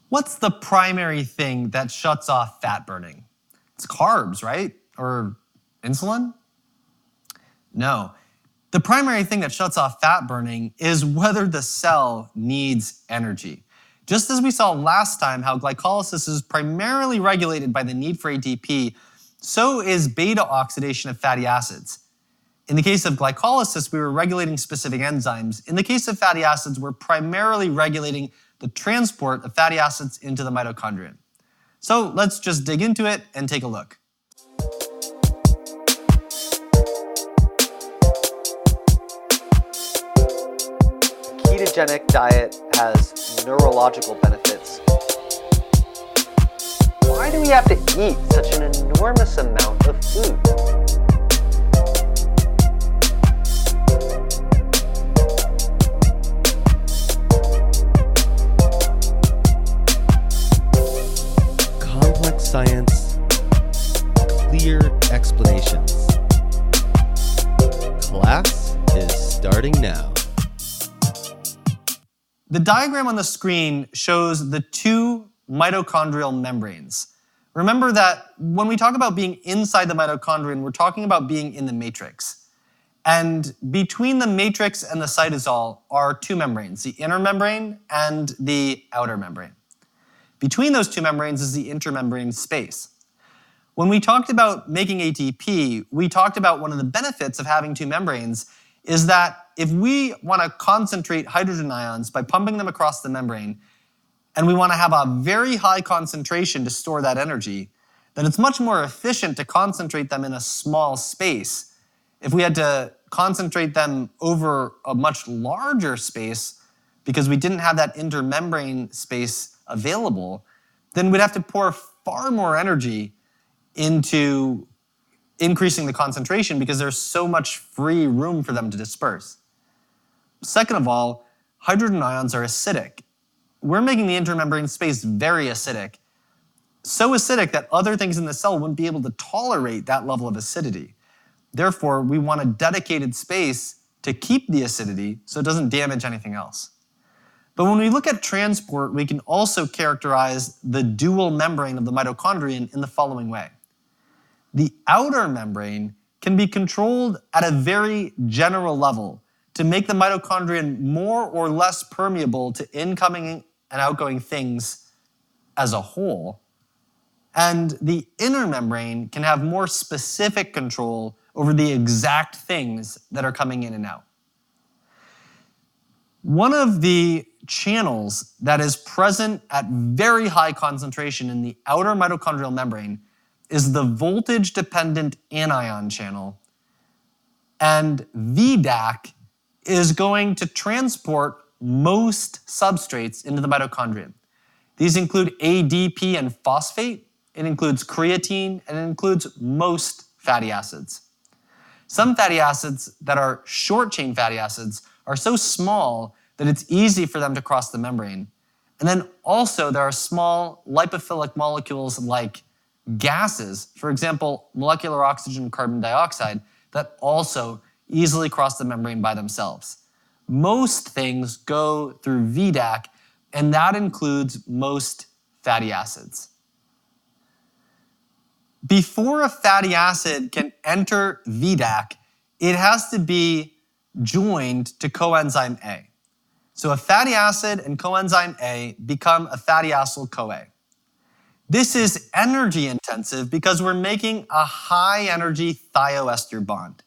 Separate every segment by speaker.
Speaker 1: What's the primary thing that shuts off fat burning? It's carbs, right? Or insulin? No. The primary thing that shuts off fat burning is whether the cell needs energy. Just as we saw last time how glycolysis is primarily regulated by the need for ATP, so is beta-oxidation of fatty acids. In the case of glycolysis, we were regulating specific enzymes. In the case of fatty acids, we're primarily regulating the transport of fatty acids into the mitochondrion. So let's just dig into it and take a look.
Speaker 2: Ketogenic diet has neurological benefits. Why do we have to eat such an enormous amount of food?
Speaker 3: Complex science, clear explanations. Class is starting now.
Speaker 1: The diagram on the screen shows the two mitochondrial membranes. Remember that when we talk about being inside the mitochondrion, we're talking about being in the matrix. And between the matrix and the cytosol are two membranes, the inner membrane and the outer membrane. Between those two membranes is the intermembrane space. When we talked about making ATP, we talked about one of the benefits of having two membranes is that if we want to concentrate hydrogen ions by pumping them across the membrane, and we want to have a very high concentration to store that energy, then it's much more efficient to concentrate them in a small space. If we had to concentrate them over a much larger space, because we didn't have that intermembrane space available, then we'd have to pour far more energy into increasing the concentration because there's so much free room for them to disperse. Second of all, hydrogen ions are acidic. We're making the intermembrane space very acidic. So acidic that other things in the cell wouldn't be able to tolerate that level of acidity. Therefore, we want a dedicated space to keep the acidity so it doesn't damage anything else. But when we look at transport, we can also characterize the dual membrane of the mitochondrion in the following way. The outer membrane can be controlled at a very general level to make the mitochondrion more or less permeable to incoming and outgoing things as a whole. And the inner membrane can have more specific control over the exact things that are coming in and out. One of the channels that is present at very high concentration in the outer mitochondrial membrane is the voltage-dependent anion channel. And VDAC is going to transport most substrates into the mitochondrion. These include ADP and phosphate, it includes creatine, and it includes most fatty acids. Some fatty acids that are short-chain fatty acids are so small that it's easy for them to cross the membrane. And then also there are small lipophilic molecules like gases, for example, molecular oxygen carbon dioxide, that also easily cross the membrane by themselves. Most things go through VDAC, and that includes most fatty acids. Before a fatty acid can enter VDAC, it has to be joined to coenzyme A. So a fatty acid and coenzyme A become a fatty acyl CoA. This is energy intensive because we're making a high energy thioester bond.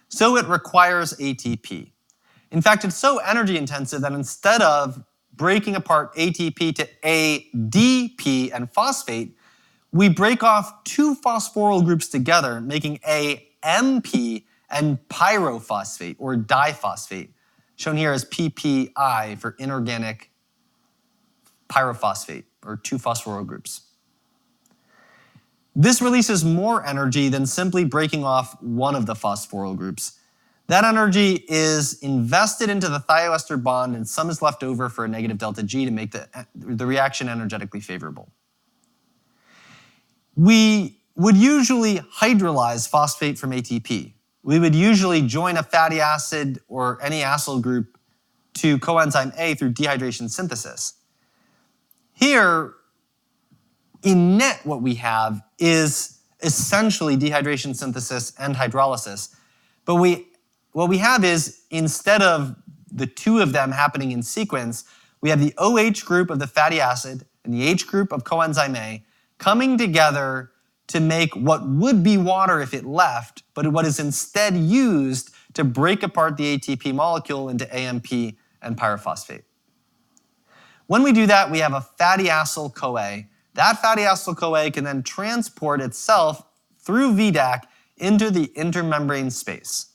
Speaker 1: So it requires ATP. In fact, it's so energy intensive that instead of breaking apart ATP to ADP and phosphate, we break off two phosphoryl groups together, making AMP and pyrophosphate or diphosphate, shown here as PPI for inorganic pyrophosphate or two phosphoryl groups. This releases more energy than simply breaking off one of the phosphoryl groups. That energy is invested into the thioester bond and some is left over for a negative delta G to make the reaction energetically favorable. We would usually hydrolyze phosphate from ATP. We would usually join a fatty acid or any acyl group to coenzyme A through dehydration synthesis. Here, in net, what we have is essentially dehydration synthesis and hydrolysis. But what we have is, instead of the two of them happening in sequence, we have the OH group of the fatty acid and the H group of coenzyme A coming together to make what would be water if it left, but what is instead used to break apart the ATP molecule into AMP and pyrophosphate. When we do that, we have a fatty acyl CoA. That fatty acyl CoA can then transport itself through VDAC into the intermembrane space.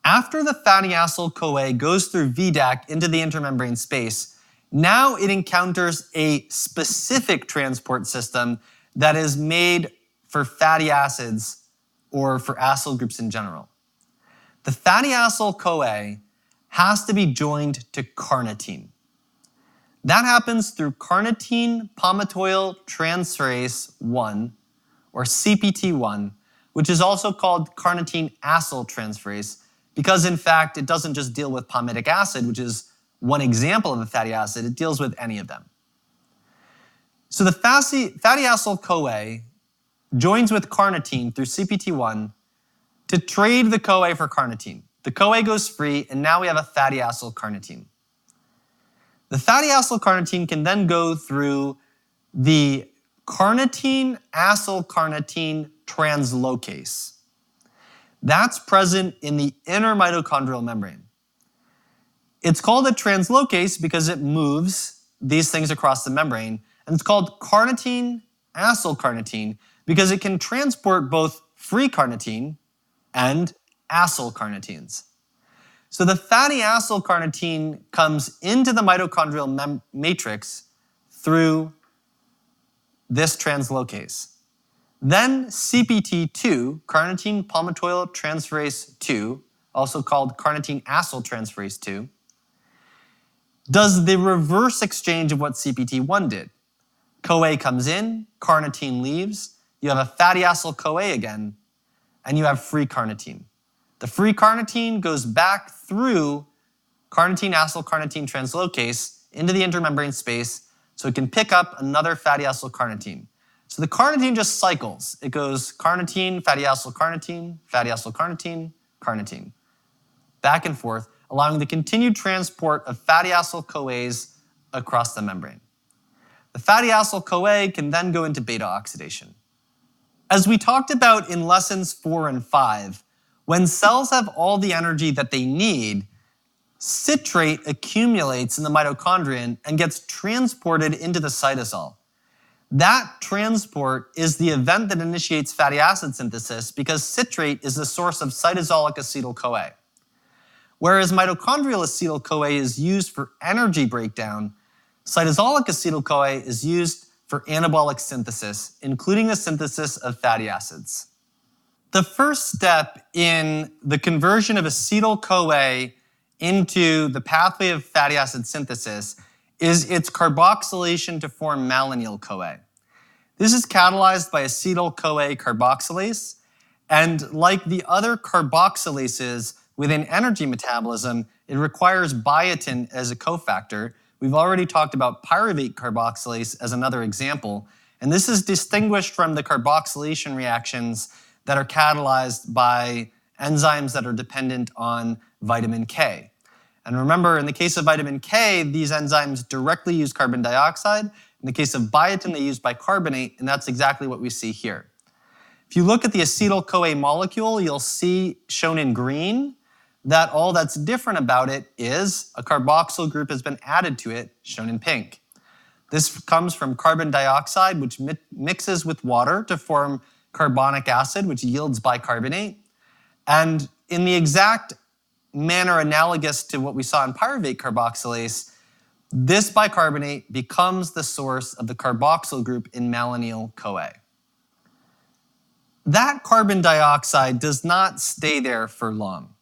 Speaker 1: After the fatty acyl CoA goes through VDAC into the intermembrane space, now it encounters a specific transport system that is made for fatty acids or for acyl groups in general. The fatty acyl CoA has to be joined to carnitine. That happens through carnitine palmitoyl transferase 1, or CPT1, which is also called carnitine acyl transferase, because in fact it doesn't just deal with palmitic acid, which is one example of a fatty acid, it deals with any of them. So the fatty acyl CoA joins with carnitine through CPT1 to trade the CoA for carnitine. The CoA goes free, and now we have a fatty acyl carnitine. The fatty acyl carnitine can then go through the carnitine acyl carnitine translocase. That's present in the inner mitochondrial membrane. It's called a translocase because it moves these things across the membrane, and it's called carnitine acyl carnitine because it can transport both free carnitine and acyl carnitines. So the fatty acyl carnitine comes into the mitochondrial matrix through this translocase. Then CPT2, carnitine palmitoyl transferase 2, also called carnitine acyl transferase 2, does the reverse exchange of what CPT1 did. CoA comes in, carnitine leaves, you have a fatty acyl CoA again, and you have free carnitine. The free carnitine goes back through carnitine acyl carnitine translocase into the intermembrane space so it can pick up another fatty acyl carnitine. So the carnitine just cycles. It goes carnitine, fatty acyl carnitine, fatty acyl carnitine, carnitine. Back and forth, allowing the continued transport of fatty acyl CoAs across the membrane. The fatty acyl CoA can then go into beta-oxidation. As we talked about in lessons 4 and 5, when cells have all the energy that they need, citrate accumulates in the mitochondrion and gets transported into the cytosol. That transport is the event that initiates fatty acid synthesis because citrate is the source of cytosolic acetyl CoA. Whereas mitochondrial acetyl CoA is used for energy breakdown, cytosolic acetyl CoA is used for anabolic synthesis, including the synthesis of fatty acids. The first step in the conversion of acetyl CoA into the pathway of fatty acid synthesis is its carboxylation to form malonyl CoA. This is catalyzed by acetyl CoA carboxylase, and like the other carboxylases within energy metabolism, it requires biotin as a cofactor. We've already talked about pyruvate carboxylase as another example, and this is distinguished from the carboxylation reactions that are catalyzed by enzymes that are dependent on vitamin K. And remember, in the case of vitamin K, these enzymes directly use carbon dioxide. In the case of biotin, they use bicarbonate, and that's exactly what we see here. If you look at the acetyl CoA molecule, you'll see shown in green that all that's different about it is a carboxyl group has been added to it, shown in pink. This comes from carbon dioxide, which mixes with water to form carbonic acid, which yields bicarbonate. And in the exact manner analogous to what we saw in pyruvate carboxylase, this bicarbonate becomes the source of the carboxyl group in malonyl CoA. That carbon dioxide does not stay there for long.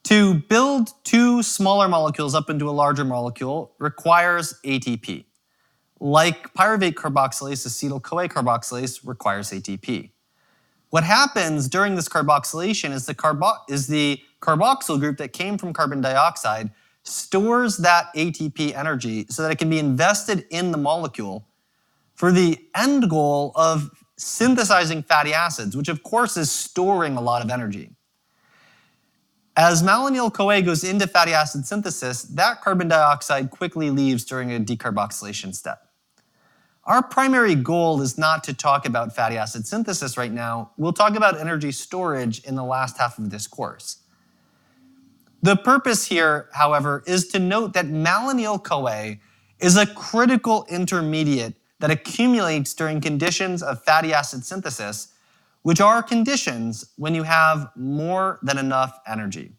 Speaker 1: To build two smaller molecules up into a larger molecule requires ATP. Like pyruvate carboxylase, acetyl CoA carboxylase requires ATP. What happens during this carboxylation is the carboxyl group that came from carbon dioxide stores that ATP energy so that it can be invested in the molecule for the end goal of synthesizing fatty acids, which of course is storing a lot of energy. As malonyl CoA goes into fatty acid synthesis, that carbon dioxide quickly leaves during a decarboxylation step. Our primary goal is not to talk about fatty acid synthesis right now. We'll talk about energy storage in the last half of this course. The purpose here, however, is to note that malonyl CoA is a critical intermediate that accumulates during conditions of fatty acid synthesis, which are conditions when you have more than enough energy.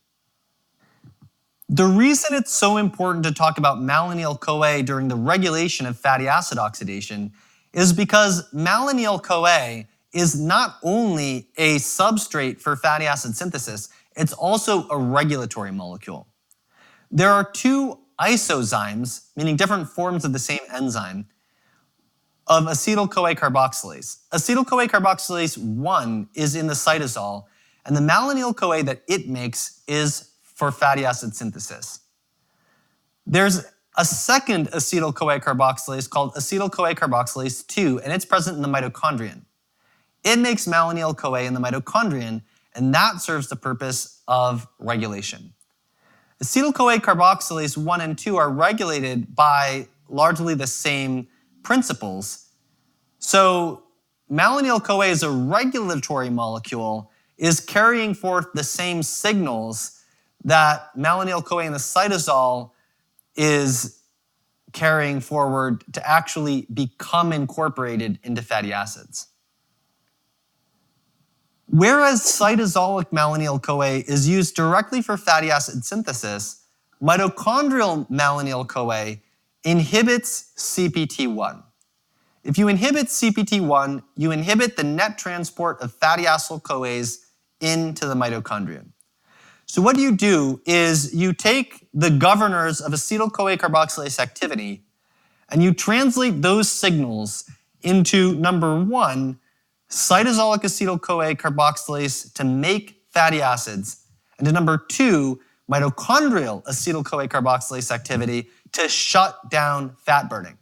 Speaker 1: The reason it's so important to talk about malonyl CoA during the regulation of fatty acid oxidation is because malonyl CoA is not only a substrate for fatty acid synthesis, it's also a regulatory molecule. There are two isozymes, meaning different forms of the same enzyme, of acetyl CoA carboxylase. Acetyl CoA carboxylase 1 is in the cytosol, and the malonyl CoA that it makes is for fatty acid synthesis. There's a second acetyl CoA carboxylase called acetyl CoA carboxylase 2, and it's present in the mitochondrion. It makes malonyl CoA in the mitochondrion, and that serves the purpose of regulation. Acetyl CoA carboxylase 1 and 2 are regulated by largely the same principles. So malonyl CoA as a regulatory molecule is carrying forth the same signals that malonyl CoA in the cytosol is carrying forward to actually become incorporated into fatty acids. Whereas cytosolic malonyl CoA is used directly for fatty acid synthesis, mitochondrial malonyl CoA inhibits CPT1. If you inhibit CPT1, you inhibit the net transport of fatty acyl CoAs into the mitochondrion. So what you do is you take the governors of acetyl CoA carboxylase activity and you translate those signals into number one, cytosolic acetyl CoA carboxylase to make fatty acids, and to number two, mitochondrial acetyl CoA carboxylase activity to shut down fat burning.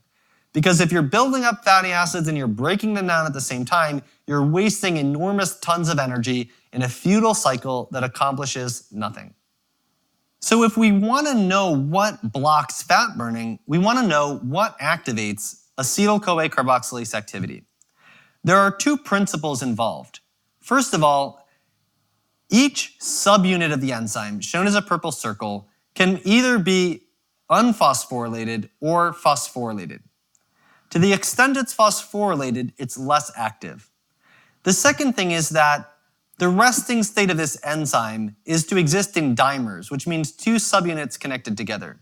Speaker 1: Because if you're building up fatty acids and you're breaking them down at the same time, you're wasting enormous tons of energy in a futile cycle that accomplishes nothing. So if we want to know what blocks fat burning, we want to know what activates acetyl CoA carboxylase activity. There are two principles involved. First of all, each subunit of the enzyme, shown as a purple circle, can either be unphosphorylated or phosphorylated. To the extent it's phosphorylated, it's less active. The second thing is that the resting state of this enzyme is to exist in dimers, which means two subunits connected together.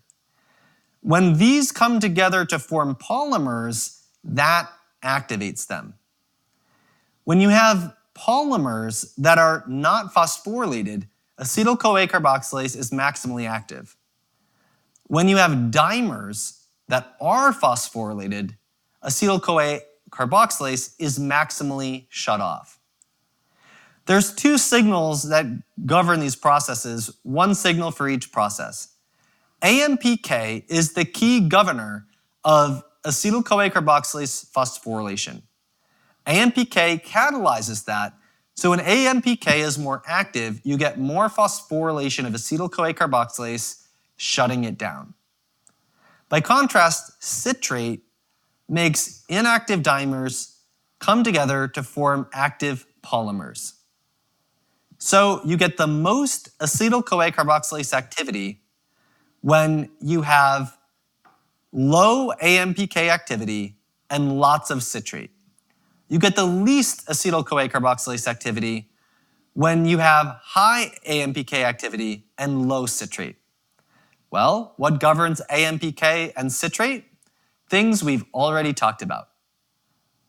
Speaker 1: When these come together to form polymers, that activates them. When you have polymers that are not phosphorylated, acetyl CoA carboxylase is maximally active. When you have dimers that are phosphorylated, acetyl CoA carboxylase is maximally shut off. There's two signals that govern these processes, one signal for each process. AMPK is the key governor of acetyl CoA carboxylase phosphorylation. AMPK catalyzes that, so when AMPK is more active, you get more phosphorylation of acetyl CoA carboxylase, shutting it down. By contrast, citrate makes inactive dimers come together to form active polymers. So you get the most acetyl CoA carboxylase activity when you have low AMPK activity and lots of citrate. You get the least acetyl CoA carboxylase activity when you have high AMPK activity and low citrate. Well, what governs AMPK and citrate? Things we've already talked about.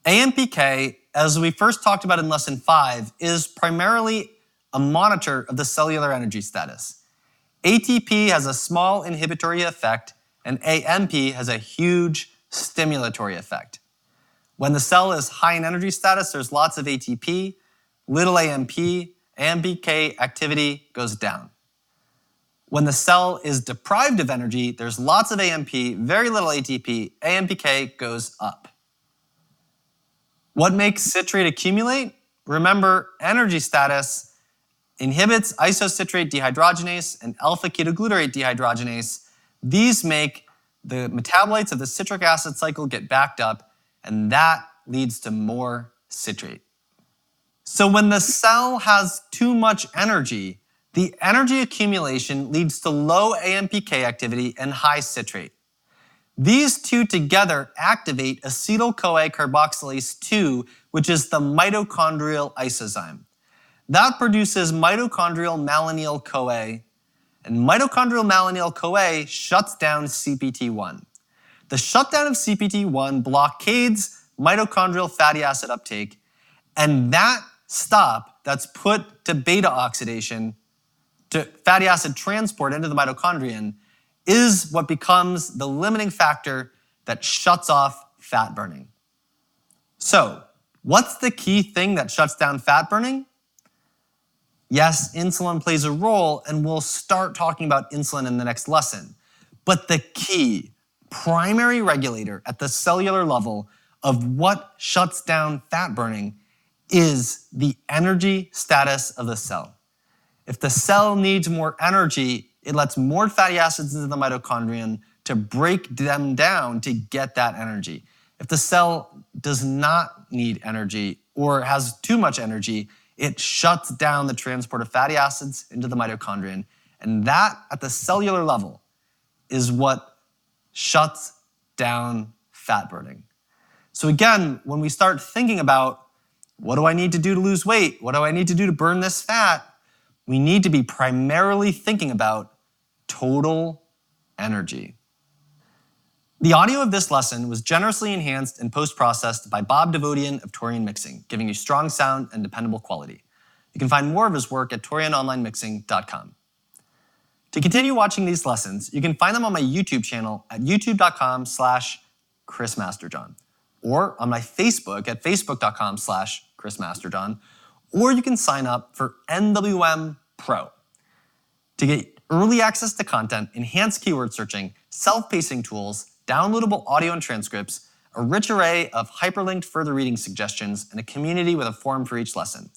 Speaker 1: AMPK, as we first talked about in lesson 5, is primarily a monitor of the cellular energy status. ATP has a small inhibitory effect, and AMP has a huge stimulatory effect. When the cell is high in energy status, there's lots of ATP, little AMP, AMPK activity goes down. When the cell is deprived of energy, there's lots of AMP, very little ATP, AMPK goes up. What makes citrate accumulate? Remember, energy status inhibits isocitrate dehydrogenase and alpha-ketoglutarate dehydrogenase. These make the metabolites of the citric acid cycle get backed up, and that leads to more citrate. So when the cell has too much energy, the energy accumulation leads to low AMPK activity and high citrate. These two together activate acetyl CoA carboxylase 2, which is the mitochondrial isozyme. That produces mitochondrial malonyl CoA, and mitochondrial malonyl CoA shuts down CPT1. The shutdown of CPT1 blockades mitochondrial fatty acid uptake, and that stop that's put to beta-oxidation, to fatty acid transport into the mitochondrion, is what becomes the limiting factor that shuts off fat burning. So, what's the key thing that shuts down fat burning? Yes, insulin plays a role, and we'll start talking about insulin in the next lesson. But the key, primary regulator at the cellular level of what shuts down fat burning is the energy status of the cell. If the cell needs more energy, it lets more fatty acids into the mitochondrion to break them down to get that energy. If the cell does not need energy or has too much energy, it shuts down the transport of fatty acids into the mitochondrion. And that, at the cellular level, is what shuts down fat burning. So again, when we start thinking about what do I need to do to lose weight? What do I need to do to burn this fat? We need to be primarily thinking about total energy. The audio of this lesson was generously enhanced and post-processed by Bob Devodian of Torian Mixing, giving you strong sound and dependable quality. You can find more of his work at torianonlinemixing.com. To continue watching these lessons, you can find them on my YouTube channel at youtube.com/ChrisMasterjohn, or on my Facebook at facebook.com/ChrisMasterjohn, or you can sign up for MWM Pro to get early access to content, enhanced keyword searching, self-pacing tools, downloadable audio and transcripts, a rich array of hyperlinked further reading suggestions, and a community with a forum for each lesson.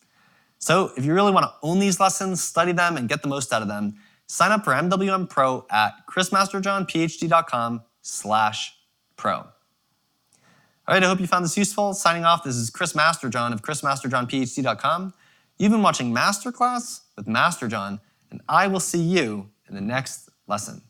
Speaker 1: So if you really want to own these lessons, study them, and get the most out of them, sign up for MWM Pro at chrismasterjohnphd.com/pro. All right, I hope you found this useful. Signing off, this is Chris Masterjohn of chrismasterjohnphd.com. You've been watching Masterclass with Masterjohn, and I will see you in the next lesson.